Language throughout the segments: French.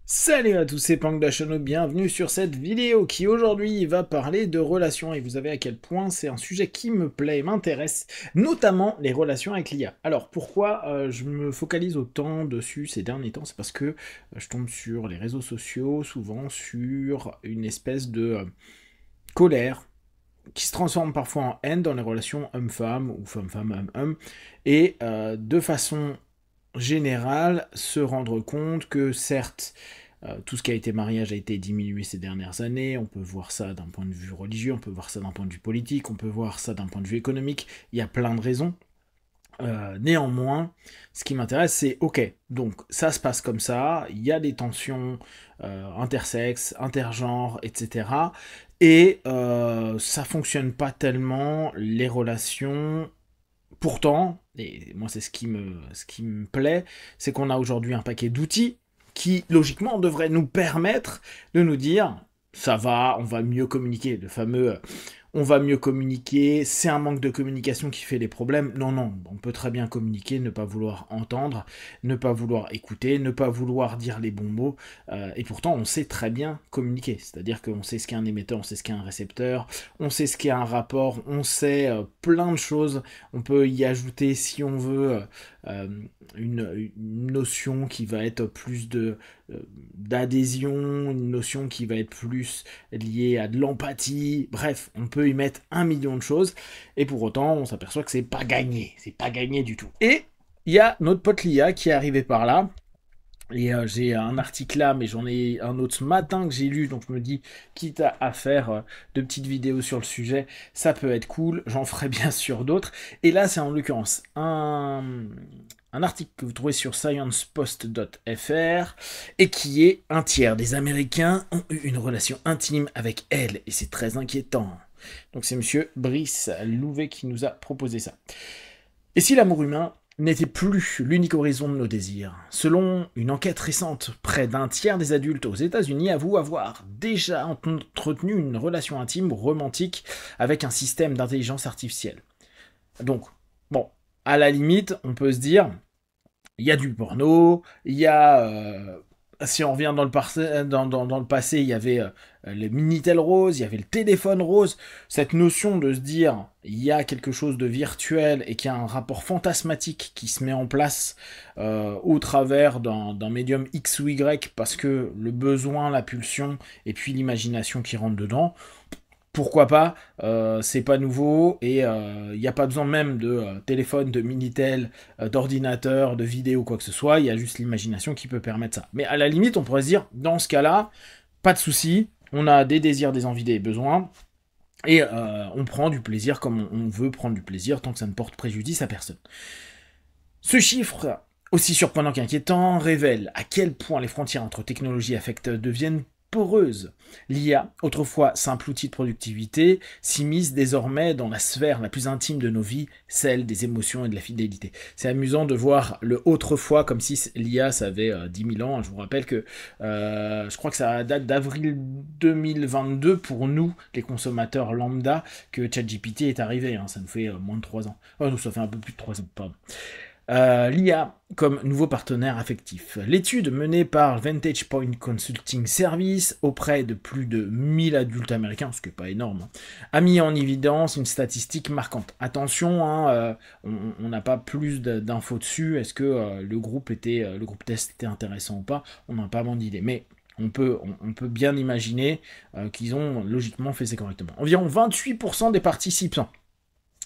Salut à tous, c'est Pang Dachano, bienvenue sur cette vidéo qui aujourd'hui va parler de relations et vous savez à quel point c'est un sujet qui me plaît et m'intéresse, notamment les relations avec l'IA. Alors pourquoi je me focalise autant dessus ces derniers temps? C'est parce que je tombe sur les réseaux sociaux, souvent sur une espèce de colère qui se transforme parfois en haine dans les relations homme-femme ou femme-femme, homme-homme, et de façon générale se rendre compte que certes, tout ce qui a été mariage a été diminué ces dernières années, on peut voir ça d'un point de vue religieux, on peut voir ça d'un point de vue politique, on peut voir ça d'un point de vue économique, il y a plein de raisons. Néanmoins, ce qui m'intéresse, c'est ok, donc ça se passe comme ça, il y a des tensions intersexes, intergenres, etc. Et ça fonctionne pas tellement les relations. Pourtant, et moi c'est ce qui me plaît, c'est qu'on a aujourd'hui un paquet d'outils qui, logiquement, devraient nous permettre de nous dire, ça va, on va mieux communiquer, le fameux on va mieux communiquer, c'est un manque de communication qui fait les problèmes. Non, non, on peut très bien communiquer, ne pas vouloir entendre, ne pas vouloir écouter, ne pas vouloir dire les bons mots, et pourtant on sait très bien communiquer, c'est-à-dire qu'on sait ce qu'est un émetteur, on sait ce qu'est un récepteur, on sait ce qu'est un rapport, on sait plein de choses, on peut y ajouter si on veut euh, une notion qui va être plus d'adhésion, une notion qui va être plus liée à de l'empathie, bref, on peut y mettre un million de choses, et pour autant on s'aperçoit que c'est pas gagné du tout. Et il y a notre pote Lia qui est arrivé par là, et j'ai un article là, mais j'en ai un autre ce matin que j'ai lu, donc je me dis, quitte à faire de petites vidéos sur le sujet, ça peut être cool, j'en ferai bien sûr d'autres. Et là, c'est en l'occurrence un article que vous trouvez sur sciencepost.fr et qui est un tiers des Américains ont eu une relation intime avec elle, et c'est très inquiétant. Donc c'est monsieur Brice Louvet qui nous a proposé ça. Et si l'amour humain n'était plus l'unique horizon de nos désirs? Selon une enquête récente, près d'un tiers des adultes aux États-Unis avouent avoir déjà entretenu une relation intime ou romantique avec un système d'intelligence artificielle. Donc, bon, à la limite, on peut se dire, il y a du porno, il y a si on revient dans le passé, il y avait le Minitel rose, il y avait le téléphone rose. Cette notion de se dire, il y a quelque chose de virtuel et qu'il y a un rapport fantasmatique qui se met en place au travers d'un médium X ou Y parce que le besoin, la pulsion et puis l'imagination qui rentre dedans, pourquoi pas, c'est pas nouveau et il n'y a pas besoin même de téléphone, de Minitel, d'ordinateur, de vidéo, quoi que ce soit, il y a juste l'imagination qui peut permettre ça. Mais à la limite, on pourrait se dire, dans ce cas-là, pas de souci, on a des désirs, des envies, des besoins, et on prend du plaisir comme on veut prendre du plaisir, tant que ça ne porte préjudice à personne. Ce chiffre, aussi surprenant qu'inquiétant, révèle à quel point les frontières entre technologies affectent deviennent poreuses. L'IA, autrefois simple outil de productivité, s'immisce désormais dans la sphère la plus intime de nos vies, celle des émotions et de la fidélité. C'est amusant de voir le autrefois comme si l'IA ça avait 10 000 ans. Je vous rappelle que je crois que ça date d'avril 2022 pour nous, les consommateurs lambda, que ChatGPT est arrivé. Hein. Ça nous fait moins de 3 ans. Oh non, ça fait un peu plus de 3 ans, pardon. L'IA comme nouveau partenaire affectif. L'étude menée par Vantage Point Consulting Service auprès de plus de 1000 adultes américains, ce qui n'est pas énorme, hein, a mis en évidence une statistique marquante. Attention, hein, on n'a pas plus d'infos dessus. Est-ce que le groupe test était intéressant ou pas? On n'a pas vraiment d'idée. Mais on peut bien imaginer qu'ils ont logiquement fait ça correctement. Environ 28% des participants,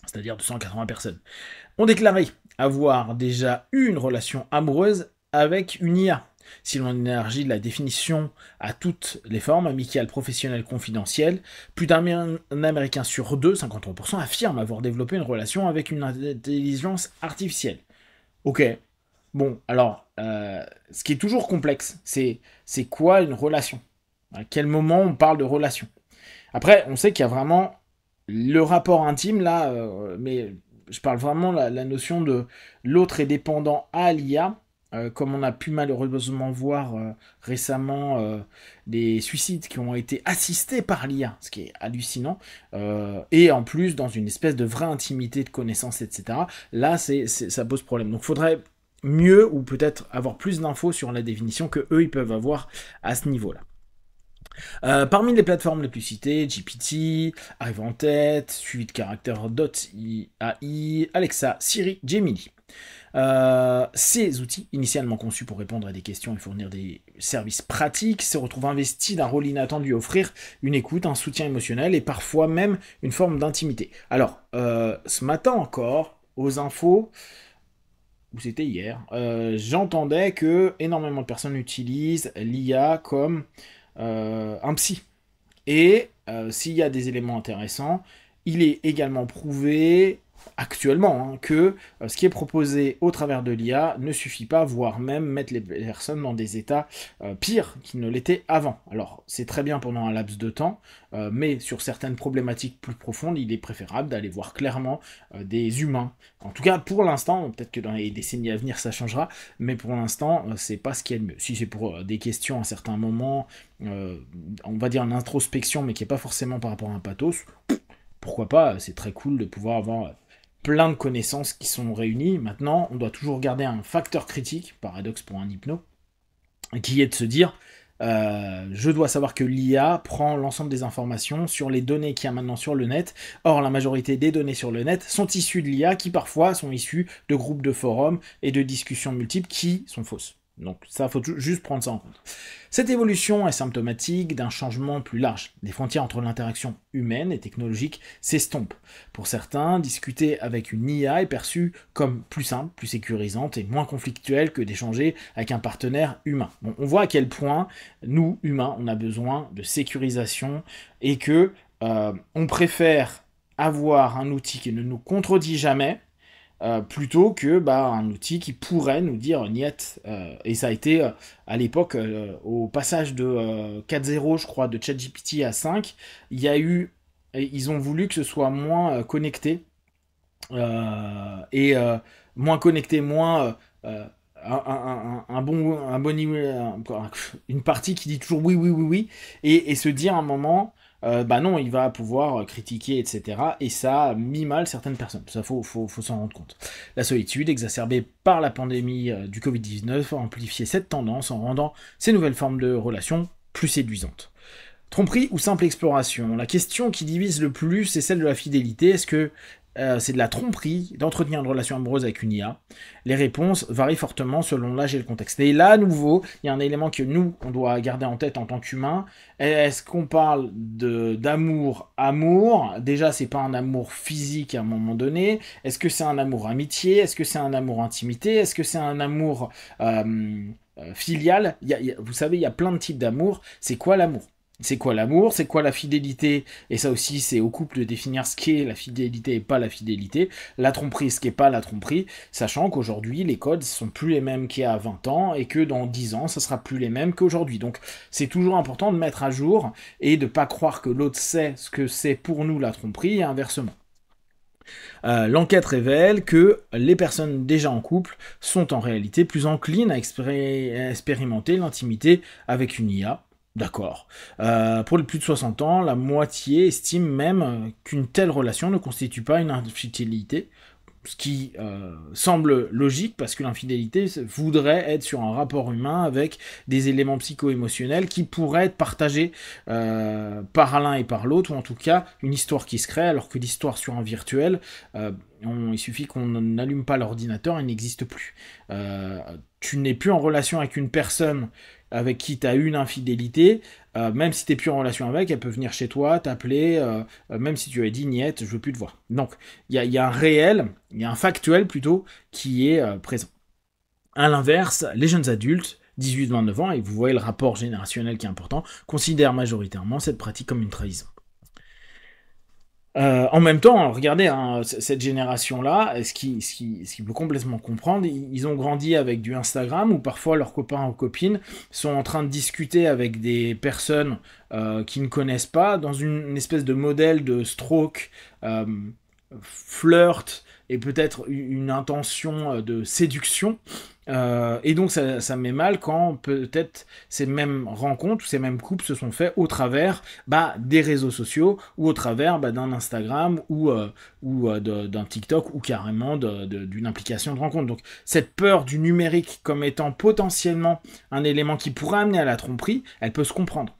c'est-à-dire 280 personnes, ont déclaré avoir déjà eu une relation amoureuse avec une IA. Si l'on élargit la définition à toutes les formes, amicales, professionnelles, confidentielles, plus d'un Américain sur deux, 53%, affirme avoir développé une relation avec une intelligence artificielle. Ok, bon, alors, ce qui est toujours complexe, c'est quoi une relation? À quel moment on parle de relation? Après, on sait qu'il y a vraiment le rapport intime, là, mais je parle vraiment la notion de l'autre est dépendant à l'IA, comme on a pu malheureusement voir récemment des suicides qui ont été assistés par l'IA, ce qui est hallucinant, et en plus dans une espèce de vraie intimité de connaissance, etc. Là, ça pose problème. Donc, faudrait mieux ou peut-être avoir plus d'infos sur la définition que eux ils peuvent avoir à ce niveau-là. Parmi les plateformes les plus citées, GPT arrive en tête, suivi de caractères .ai, Alexa, Siri, Gemini. Ces outils, initialement conçus pour répondre à des questions et fournir des services pratiques, se retrouvent investis d'un rôle inattendu, offrir une écoute, un soutien émotionnel et parfois même une forme d'intimité. Alors, ce matin encore, aux infos, ou c'était hier, j'entendais que énormément de personnes utilisent l'IA comme un psy. Et s'il y a des éléments intéressants, il est également prouvé actuellement que ce qui est proposé au travers de l'IA ne suffit pas, voire même mettre les personnes dans des états pires qu'ils ne l'étaient avant. Alors c'est très bien pendant un laps de temps, mais sur certaines problématiques plus profondes, il est préférable d'aller voir clairement des humains. En tout cas pour l'instant, peut-être que dans les décennies à venir ça changera, mais pour l'instant c'est pas ce qui est le mieux. Si c'est pour des questions à certains moments, on va dire une introspection, mais qui n'est pas forcément par rapport à un pathos, pourquoi pas, c'est très cool de pouvoir avoir plein de connaissances qui sont réunies. Maintenant, on doit toujours garder un facteur critique, paradoxe pour un hypno, qui est de se dire, je dois savoir que l'IA prend l'ensemble des informations sur les données qu'il y a maintenant sur le net. Or, la majorité des données sur le net sont issues de l'IA, qui parfois sont issues de groupes de forums et de discussions multiples qui sont fausses. Donc ça, faut juste prendre ça en compte. Cette évolution est symptomatique d'un changement plus large. Les frontières entre l'interaction humaine et technologique s'estompent. Pour certains, discuter avec une IA est perçu comme plus simple, plus sécurisante et moins conflictuelle que d'échanger avec un partenaire humain. Bon, on voit à quel point, nous, humains, on a besoin de sécurisation et que on préfère avoir un outil qui ne nous contredit jamais, plutôt que un outil qui pourrait nous dire niet. Et ça a été à l'époque, au passage de 4.0, je crois, de ChatGPT à 5, ils ont voulu que ce soit moins connecté, et moins connecté, moins une partie qui dit toujours oui, oui, oui, oui, et se dire à un moment, non, il va pouvoir critiquer, etc. Et ça a mis mal certaines personnes. Ça, faut s'en rendre compte. La solitude, exacerbée par la pandémie du Covid-19, a amplifié cette tendance en rendant ces nouvelles formes de relations plus séduisantes. Tromperie ou simple exploration? La question qui divise le plus est celle de la fidélité. Est-ce que c'est de la tromperie d'entretenir une relation amoureuse avec une IA? Les réponses varient fortement selon l'âge et le contexte. Et là, à nouveau, il y a un élément que nous, on doit garder en tête en tant qu'humain. Est-ce qu'on parle d'amour? Déjà, c'est pas un amour physique à un moment donné. Est-ce que c'est un amour amitié? Est-ce que c'est un amour intimité? Est-ce que c'est un amour filial? Vous savez, il y a plein de types d'amour. C'est quoi l'amour? C'est quoi l'amour? C'est quoi la fidélité? Et ça aussi, c'est au couple de définir ce qu'est la fidélité et pas la fidélité. La tromperie, ce qu'est pas la tromperie. Sachant qu'aujourd'hui, les codes sont plus les mêmes qu'il y a 20 ans et que dans 10 ans, ça sera plus les mêmes qu'aujourd'hui. Donc, c'est toujours important de mettre à jour et de pas croire que l'autre sait ce que c'est pour nous la tromperie et inversement. L'enquête révèle que les personnes déjà en couple sont en réalité plus enclines à expérimenter l'intimité avec une IA. D'accord. Pour les plus de 60 ans, la moitié estime même qu'une telle relation ne constitue pas une infidélité, ce qui semble logique parce que l'infidélité voudrait être sur un rapport humain avec des éléments psycho-émotionnels qui pourraient être partagés par l'un et par l'autre, ou en tout cas une histoire qui se crée, alors que l'histoire sur un virtuel, il suffit qu'on n'allume pas l'ordinateur, il n'existe plus. Tu n'es plus en relation avec une personne avec qui tu as eu une infidélité, même si tu n'es plus en relation avec, elle peut venir chez toi, t'appeler, même si tu as dit niette, je veux plus te voir. Donc, il y a un réel, il y a un factuel plutôt, qui est présent. À l'inverse, les jeunes adultes, 18-29 ans, et vous voyez le rapport générationnel qui est important, considèrent majoritairement cette pratique comme une trahison. En même temps, regardez, cette génération-là, ce qui peut complètement comprendre, ils ont grandi avec du Instagram où parfois leurs copains ou copines sont en train de discuter avec des personnes qui ne connaissent pas dans une espèce de modèle de stroke, flirt et peut-être une intention de séduction Et donc ça me met mal quand peut-être ces mêmes rencontres ou ces mêmes couples se sont faits au travers des réseaux sociaux ou au travers d'un Instagram ou d'un TikTok ou carrément d'une application de rencontre. Donc cette peur du numérique comme étant potentiellement un élément qui pourrait amener à la tromperie, elle peut se comprendre.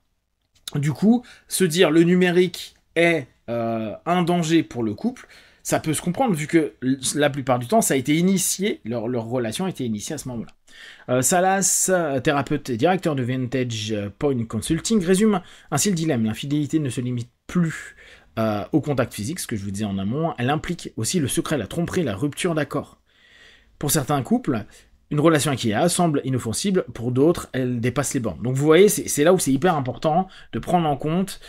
Du coup, se dire le numérique est un danger pour le couple, ça peut se comprendre vu que la plupart du temps, ça a été initié, leur relation a été initiée à ce moment-là. Salas, thérapeute et directeur de Vantage Point Consulting, résume ainsi le dilemme. L'infidélité ne se limite plus au contact physique, ce que je vous disais en amont, elle implique aussi le secret, la tromperie, la rupture d'accord. Pour certains couples, une relation qui semble inoffensive, pour d'autres, elle dépasse les bornes. Donc vous voyez, c'est là où c'est hyper important de prendre en compte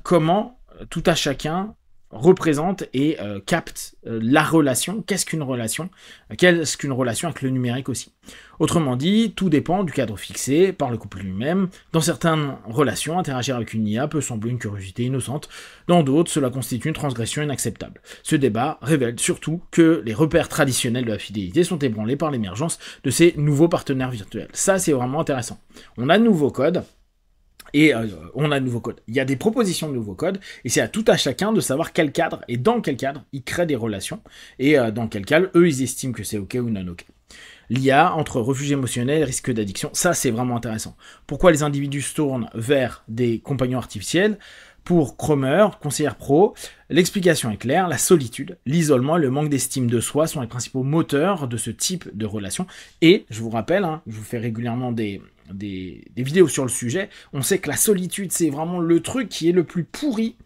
comment tout à chacun représente et capte la relation. Qu'est-ce qu'une relation avec le numérique aussi. Autrement dit, tout dépend du cadre fixé par le couple lui-même. Dans certaines relations, interagir avec une IA peut sembler une curiosité innocente. Dans d'autres, cela constitue une transgression inacceptable. Ce débat révèle surtout que les repères traditionnels de la fidélité sont ébranlés par l'émergence de ces nouveaux partenaires virtuels. Ça, c'est vraiment intéressant. On a de nouveaux codes. Et on a de nouveaux codes. Il y a des propositions de nouveaux codes, et c'est à tout à chacun de savoir quel cadre, et dans quel cadre, ils créent des relations, et dans quel cadre, eux, ils estiment que c'est ok ou non ok. L'IA, entre refuge émotionnel et risque d'addiction, ça c'est vraiment intéressant. Pourquoi les individus se tournent vers des compagnons artificiels? Pour Cromer, conseillère pro, l'explication est claire, la solitude, l'isolement et le manque d'estime de soi sont les principaux moteurs de ce type de relation. Et, je vous rappelle, je vous fais régulièrement des vidéos sur le sujet, on sait que la solitude, c'est vraiment le truc qui est le plus pourri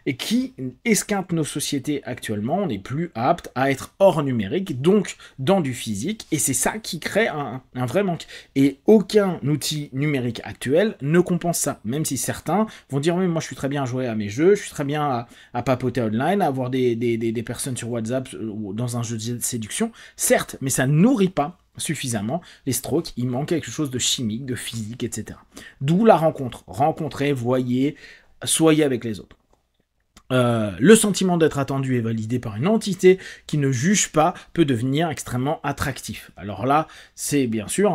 et qui esquinte nos sociétés actuellement. On n'est plus apte à être hors numérique, donc dans du physique, et c'est ça qui crée un vrai manque. Et aucun outil numérique actuel ne compense ça, même si certains vont dire « Oui, moi je suis très bien à jouer à mes jeux, je suis très bien à papoter online, à avoir des personnes sur WhatsApp ou dans un jeu de séduction », certes, mais ça ne nourrit pas suffisamment les strokes, il manque quelque chose de chimique, de physique, etc. D'où la rencontre. Rencontrez, voyez, soyez avec les autres. Le sentiment d'être attendu et validé par une entité qui ne juge pas peut devenir extrêmement attractif. Alors là, c'est bien sûr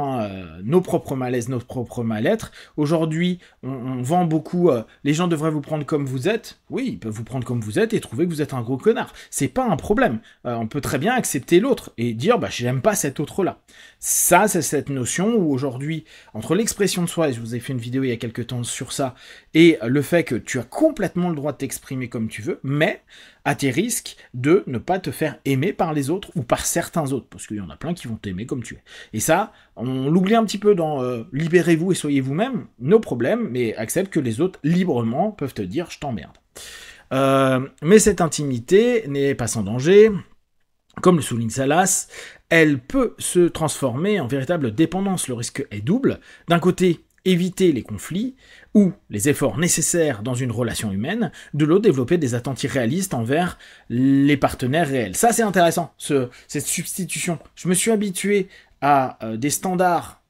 nos propres malaises, notre propre mal-être. Aujourd'hui, on vend beaucoup les gens devraient vous prendre comme vous êtes. Oui, ils peuvent vous prendre comme vous êtes et trouver que vous êtes un gros connard. C'est pas un problème. On peut très bien accepter l'autre et dire j'aime pas cet autre-là. Ça, c'est cette notion où aujourd'hui, entre l'expression de soi, et je vous ai fait une vidéo il y a quelques temps sur ça, et le fait que tu as complètement le droit de t'exprimer comme tu veux, mais à tes risques de ne pas te faire aimer par les autres ou par certains autres, parce qu'il y en a plein qui vont t'aimer comme tu es. Et ça, on l'oublie un petit peu dans libérez-vous et soyez vous-même, nos problèmes, mais accepte que les autres librement peuvent te dire je t'emmerde. Mais cette intimité n'est pas sans danger. Comme le souligne Salas, elle peut se transformer en véritable dépendance. Le risque est double. D'un côté, éviter les conflits ou les efforts nécessaires dans une relation humaine, de l'autre, développer des attentes irréalistes envers les partenaires réels. Ça, c'est intéressant, cette substitution. Je me suis habitué à des standards,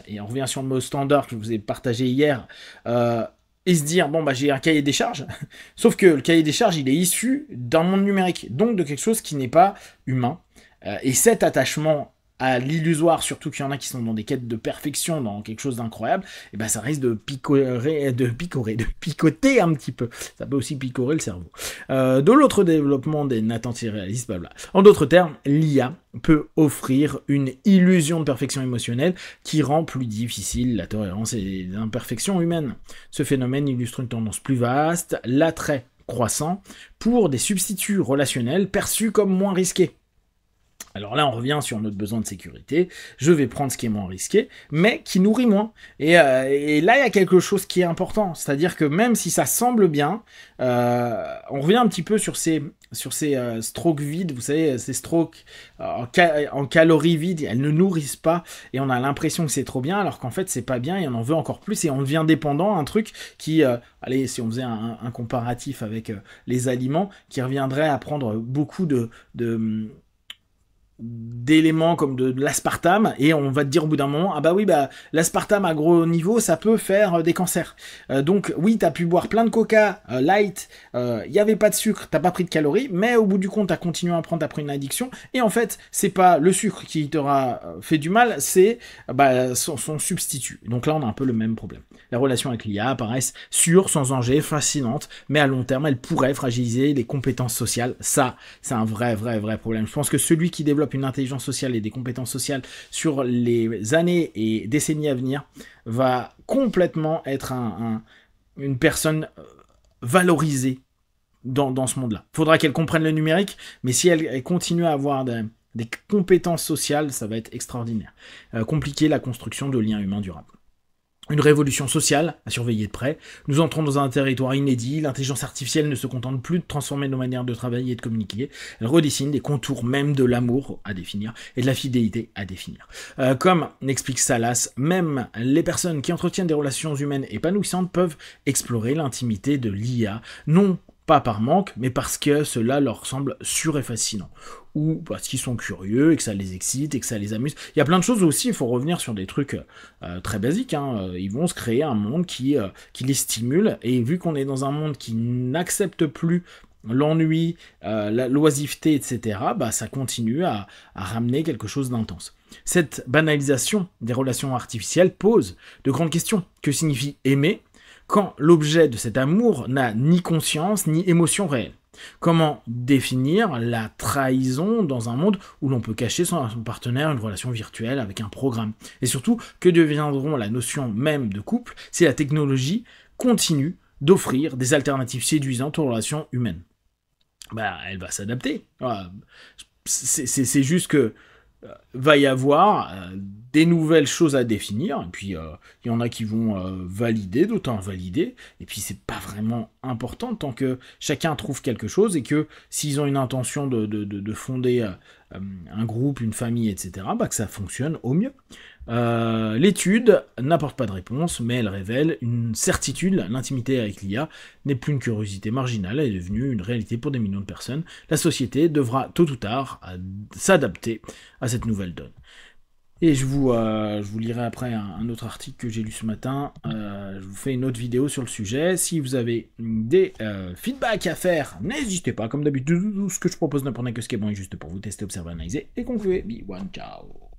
et on revient sur le mot standard que je vous ai partagé hier, et se dire, j'ai un cahier des charges, sauf que le cahier des charges, il est issu d'un monde numérique, donc de quelque chose qui n'est pas humain. Et cet attachement à l'illusoire, surtout qu'il y en a qui sont dans des quêtes de perfection, dans quelque chose d'incroyable, et ça risque de picoter un petit peu. Ça peut aussi picorer le cerveau. De l'autre, développement des attentes irréalistes, blabla. En d'autres termes, l'IA peut offrir une illusion de perfection émotionnelle qui rend plus difficile la tolérance et les imperfections humaines. Ce phénomène illustre une tendance plus vaste, l'attrait croissant, pour des substituts relationnels perçus comme moins risqués. Alors là, on revient sur notre besoin de sécurité. Je vais prendre ce qui est moins risqué, mais qui nourrit moins. Et là, il y a quelque chose qui est important. C'est-à-dire que même si ça semble bien, on revient un petit peu sur ces strokes vides. Vous savez, ces strokes en calories vides, elles ne nourrissent pas. Et on a l'impression que c'est trop bien, alors qu'en fait, c'est pas bien et on en veut encore plus. Et on devient dépendant, un truc qui... allez, si on faisait un comparatif avec les aliments, qui reviendrait à prendre beaucoup de d'éléments comme de l'aspartame, et on va te dire au bout d'un moment, ah bah oui, bah l'aspartame à gros niveau, ça peut faire des cancers. Donc oui, t'as pu boire plein de coca, light, il n'y avait pas de sucre, t'as pas pris de calories, mais au bout du compte, t'as continué à prendre, t'as pris une addiction, et en fait, c'est pas le sucre qui t'aura fait du mal, c'est son substitut. Donc là, on a un peu le même problème. La relation avec l'IA apparaissent sûre, sans danger, fascinante, mais à long terme, elle pourrait fragiliser les compétences sociales. Ça, c'est un vrai problème. Je pense que celui qui développe une intelligence sociale et des compétences sociales sur les années et décennies à venir va complètement être une personne valorisée dans ce monde-là. Il faudra qu'elle comprenne le numérique, mais si elle continue à avoir des compétences sociales, ça va être extraordinaire. Compliquer la construction de liens humains durables. Une révolution sociale à surveiller de près. Nous entrons dans un territoire inédit. L'intelligence artificielle ne se contente plus de transformer nos manières de travailler et de communiquer. Elle redessine des contours même de l'amour à définir et de la fidélité à définir. Comme l'explique Salas, même les personnes qui entretiennent des relations humaines épanouissantes peuvent explorer l'intimité de l'IA, non pas par manque, mais parce que cela leur semble sûr et fascinant. Ou parce qu'ils sont curieux et que ça les excite et que ça les amuse. Il y a plein de choses aussi, il faut revenir sur des trucs très basiques. Ils vont se créer un monde qui les stimule, et vu qu'on est dans un monde qui n'accepte plus l'ennui, la l'oisiveté, etc., ça continue à ramener quelque chose d'intense. Cette banalisation des relations artificielles pose de grandes questions. Que signifie aimer quand l'objet de cet amour n'a ni conscience ni émotion réelle? Comment définir la trahison dans un monde où l'on peut cacher son partenaire une relation virtuelle avec un programme? Et surtout, que deviendront la notion même de couple si la technologie continue d'offrir des alternatives séduisantes aux relations humaines? Elle va s'adapter. C'est juste que va y avoir des nouvelles choses à définir, et puis il y en a qui vont valider, d'autres invalider, et puis c'est pas vraiment important tant que chacun trouve quelque chose, et que s'ils ont une intention de fonder un groupe, une famille, etc., que ça fonctionne au mieux. L'étude n'apporte pas de réponse, mais elle révèle une certitude: l'intimité avec l'IA n'est plus une curiosité marginale, elle est devenue une réalité pour des millions de personnes. La société devra tôt ou tard s'adapter à cette nouvelle donne. Et je vous lirai après un autre article que j'ai lu ce matin. Je vous fais une autre vidéo sur le sujet. Si vous avez des feedbacks à faire, n'hésitez pas. Comme d'habitude, tout ce que je propose ne prenez que ce qui est bon et juste pour vous tester, observer, analyser et conclure. Be one, ciao.